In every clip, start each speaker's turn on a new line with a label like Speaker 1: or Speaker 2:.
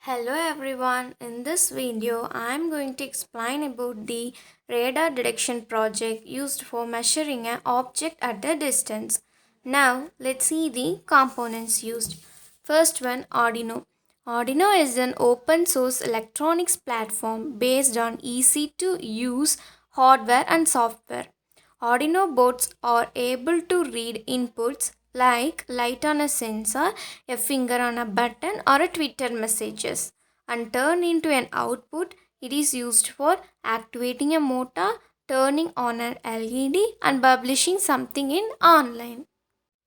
Speaker 1: Hello everyone, in this video I am going to explain about the radar detection project used for measuring an object at a distance. Now let's see the components used. First one, Arduino. Arduino is an open source electronics platform based on easy to use hardware and software. Arduino boards are able to read inputs like light on a sensor, a finger on a button, or a Twitter messages and turn into an output. It is used for activating a motor, turning on an LED, and publishing something in online.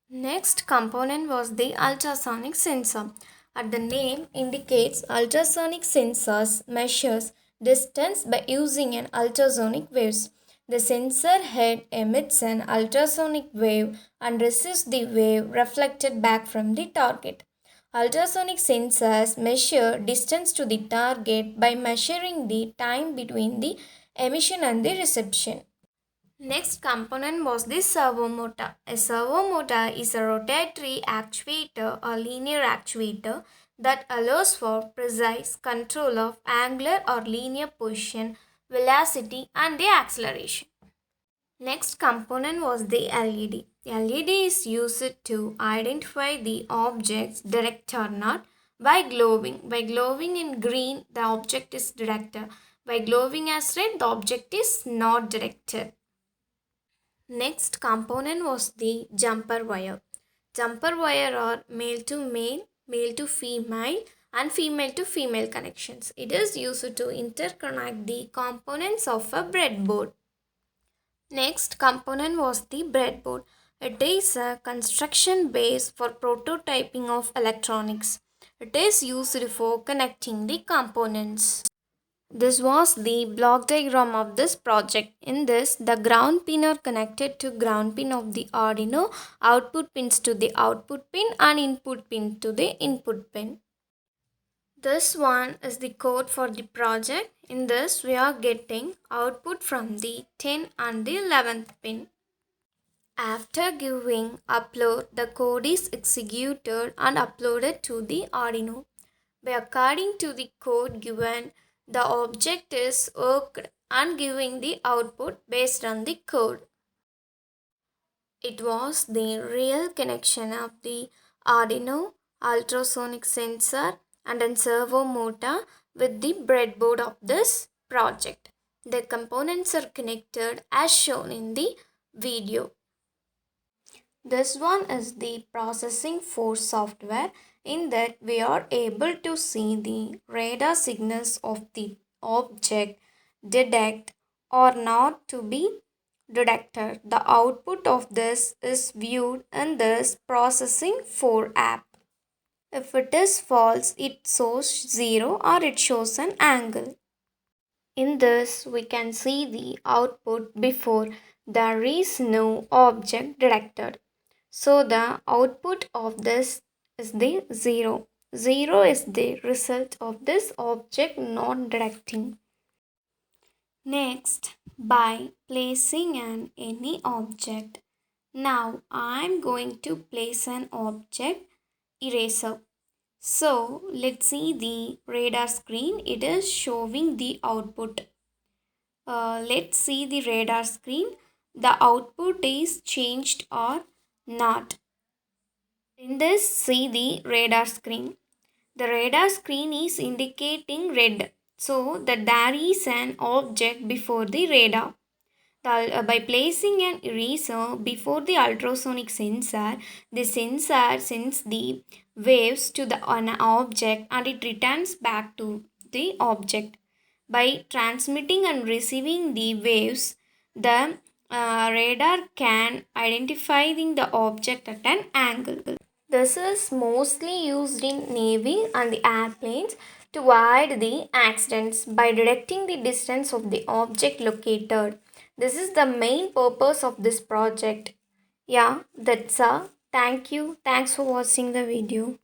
Speaker 1: Next component was the ultrasonic sensor. As the name indicates, ultrasonic sensors measures distance by using an ultrasonic waves. The sensor head emits an ultrasonic wave and receives the wave reflected back from the target. Ultrasonic sensors measure distance to the target by measuring the time between the emission and the reception. Next component was the servo motor. A servo motor is a rotatory actuator or linear actuator that allows for precise control of angular or linear position, velocity and the acceleration. Next component was the LED. The LED is used to identify the object's direct or not by glowing. By glowing in green, the object is detected. By glowing as red, the object is not detected. Next component was the jumper wire. Jumper wire are male to female and female to female connections. It is used to interconnect the components of a breadboard. Next component was the breadboard. It is a construction base for prototyping of electronics. It is used for connecting the components. This was the block diagram of this project. In this, the ground pin are connected to ground pin of the Arduino, output pins to the output pin and input pin to the input pin. This one is the code for the project. In this, we are getting output from the 10 and the 11th pin. After giving upload, the code is executed and uploaded to the Arduino. By according to the code given, the object is worked and giving the output based on the code. It was the real connection of the Arduino ultrasonic sensor and a servo motor with the breadboard of this project. The components are connected as shown in the video. This one is the processing force software. In that we are able to see the radar signals of the object detect or not to be detected. The output of this is viewed in this processing for app. If it is false, it shows 0 or it shows an angle. In this, we can see the output before there is no object detected. So the output of this is the 0. 0 is the result of this object not detecting. Next, by placing any object. Now I am going to place an object eraser. So let's see the radar screen. It is showing the output. Let's see the radar screen. The output is changed or not. In this, see the radar screen. The radar screen is indicating red. So that there is an object before the radar. By placing an eraser before the ultrasonic sensor, the sensor sends the waves to an object and it returns back to the object. By transmitting and receiving the waves, the radar can identify the object at an angle. This is mostly used in Navy and the airplanes to avoid the accidents by detecting the distance of the object located. This is the main purpose of this project. Yeah, that's all. Thank you. Thanks for watching the video.